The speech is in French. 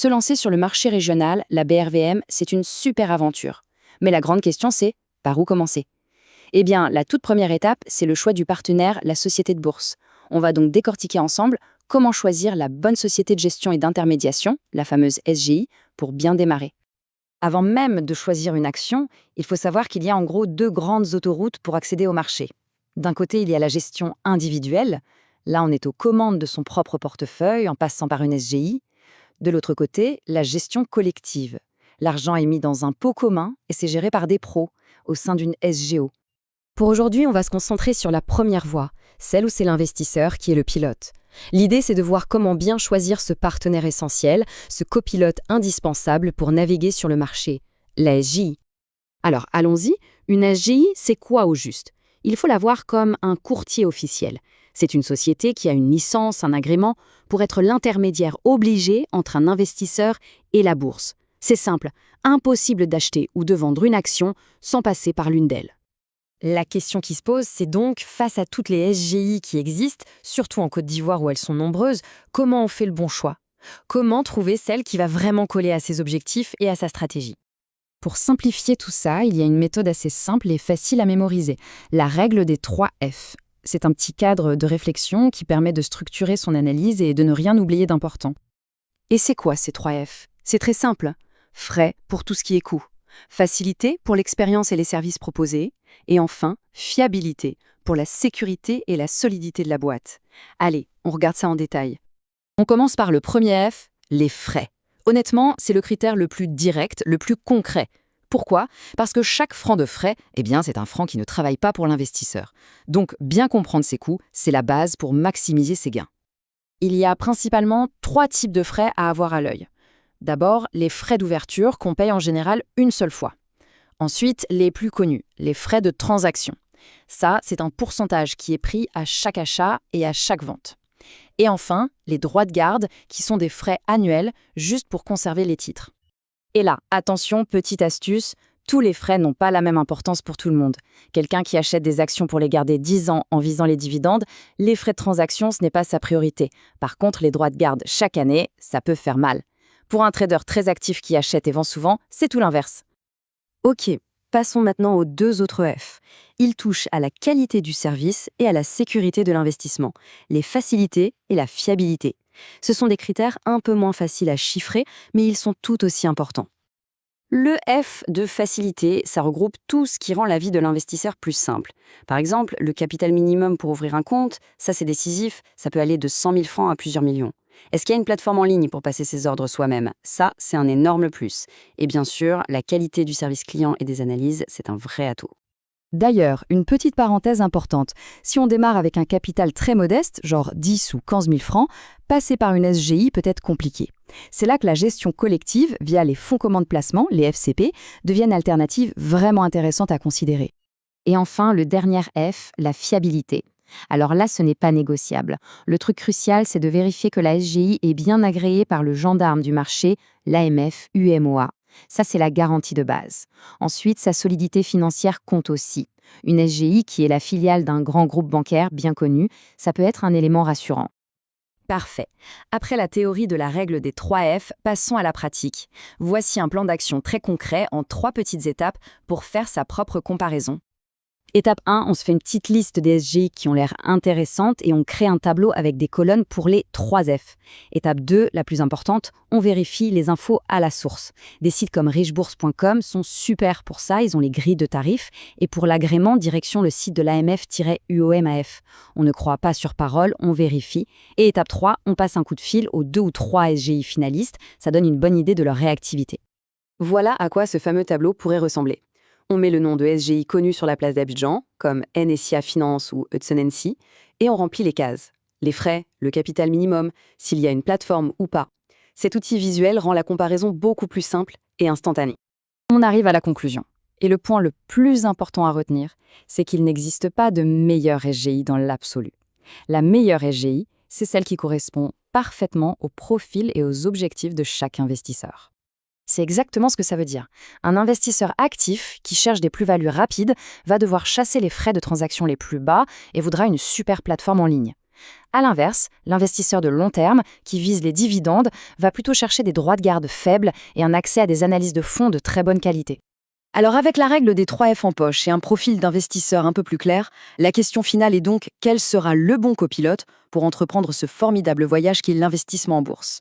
Se lancer sur le marché régional, la BRVM, c'est une super aventure. Mais la grande question, c'est par où commencer? Eh bien, la toute première étape, c'est le choix du partenaire, la société de bourse. On va donc décortiquer ensemble comment choisir la bonne société de gestion et d'intermédiation, la fameuse SGI, pour bien démarrer. Avant même de choisir une action, il faut savoir qu'il y a en gros deux grandes autoroutes pour accéder au marché. D'un côté, il y a la gestion individuelle. Là, on est aux commandes de son propre portefeuille en passant par une SGI. De l'autre côté, la gestion collective. L'argent est mis dans un pot commun et c'est géré par des pros au sein d'une SGO. Pour aujourd'hui, on va se concentrer sur la première voie, celle où c'est l'investisseur qui est le pilote. L'idée, c'est de voir comment bien choisir ce partenaire essentiel, ce copilote indispensable pour naviguer sur le marché, la SGI. Alors, allons-y, une SGI, c'est quoi au juste? Il faut la voir comme un courtier officiel. C'est une société qui a une licence, un agrément, pour être l'intermédiaire obligé entre un investisseur et la bourse. C'est simple, impossible d'acheter ou de vendre une action sans passer par l'une d'elles. La question qui se pose, c'est donc, face à toutes les SGI qui existent, surtout en Côte d'Ivoire où elles sont nombreuses, comment on fait le bon choix? Comment trouver celle qui va vraiment coller à ses objectifs et à sa stratégie? Pour simplifier tout ça, il y a une méthode assez simple et facile à mémoriser, la règle des 3 F. C'est un petit cadre de réflexion qui permet de structurer son analyse et de ne rien oublier d'important. Et c'est quoi ces 3 F? C'est très simple. Frais pour tout ce qui est coût. Facilité pour l'expérience et les services proposés. Et enfin, fiabilité pour la sécurité et la solidité de la boîte. Allez, on regarde ça en détail. On commence par le premier F, les frais. Honnêtement, c'est le critère le plus direct, le plus concret. Pourquoi? Parce que chaque franc de frais, c'est un franc qui ne travaille pas pour l'investisseur. Donc, bien comprendre ses coûts, c'est la base pour maximiser ses gains. Il y a principalement 3 types de frais à avoir à l'œil. D'abord, les frais d'ouverture qu'on paye en général une seule fois. Ensuite, les plus connus, les frais de transaction. Ça, c'est un pourcentage qui est pris à chaque achat et à chaque vente. Et enfin, les droits de garde, qui sont des frais annuels juste pour conserver les titres. Et là, attention, petite astuce, tous les frais n'ont pas la même importance pour tout le monde. Quelqu'un qui achète des actions pour les garder 10 ans en visant les dividendes, les frais de transaction, ce n'est pas sa priorité. Par contre, les droits de garde chaque année, ça peut faire mal. Pour un trader très actif qui achète et vend souvent, c'est tout l'inverse. Ok, passons maintenant aux 2 autres F. Ils touchent à la qualité du service et à la sécurité de l'investissement, les facilités et la fiabilité. Ce sont des critères un peu moins faciles à chiffrer, mais ils sont tout aussi importants. Le F de facilité, ça regroupe tout ce qui rend la vie de l'investisseur plus simple. Par exemple, le capital minimum pour ouvrir un compte, ça c'est décisif, ça peut aller de 100 000 francs à plusieurs millions. Est-ce qu'il y a une plateforme en ligne pour passer ses ordres soi-même? Ça, c'est un énorme plus. Et bien sûr, la qualité du service client et des analyses, c'est un vrai atout. D'ailleurs, une petite parenthèse importante. Si on démarre avec un capital très modeste, genre 10 ou 15 000 francs, passer par une SGI peut être compliqué. C'est là que la gestion collective, via les fonds communs de placement, les FCP, devient une alternative vraiment intéressante à considérer. Et enfin, le dernier F, la fiabilité. Alors là, ce n'est pas négociable. Le truc crucial, c'est de vérifier que la SGI est bien agréée par le gendarme du marché, l'AMF, UMOA. Ça, c'est la garantie de base. Ensuite, sa solidité financière compte aussi. Une SGI qui est la filiale d'un grand groupe bancaire bien connu, ça peut être un élément rassurant. Parfait. Après la théorie de la règle des 3 F, passons à la pratique. Voici un plan d'action très concret en 3 petites étapes pour faire sa propre comparaison. Étape 1, on se fait une petite liste des SGI qui ont l'air intéressantes et on crée un tableau avec des colonnes pour les 3 F. Étape 2, la plus importante, on vérifie les infos à la source. Des sites comme richebourse.com sont super pour ça, ils ont les grilles de tarifs. Et pour l'agrément, direction le site de l'AMF-UOMAF. On ne croit pas sur parole, on vérifie. Et étape 3, on passe un coup de fil aux 2 ou 3 SGI finalistes, ça donne une bonne idée de leur réactivité. Voilà à quoi ce fameux tableau pourrait ressembler. On met le nom de SGI connu sur la place d'Abidjan, comme NSIA Finance ou Hudson NC, et on remplit les cases. Les frais, le capital minimum, s'il y a une plateforme ou pas. Cet outil visuel rend la comparaison beaucoup plus simple et instantanée. On arrive à la conclusion. Et le point le plus important à retenir, c'est qu'il n'existe pas de meilleure SGI dans l'absolu. La meilleure SGI, c'est celle qui correspond parfaitement au profil et aux objectifs de chaque investisseur. C'est exactement ce que ça veut dire. Un investisseur actif qui cherche des plus-values rapides va devoir chasser les frais de transaction les plus bas et voudra une super plateforme en ligne. À l'inverse, l'investisseur de long terme, qui vise les dividendes, va plutôt chercher des droits de garde faibles et un accès à des analyses de fonds de très bonne qualité. Alors avec la règle des 3 F en poche et un profil d'investisseur un peu plus clair, la question finale est donc quel sera le bon copilote pour entreprendre ce formidable voyage qu'est l'investissement en bourse ?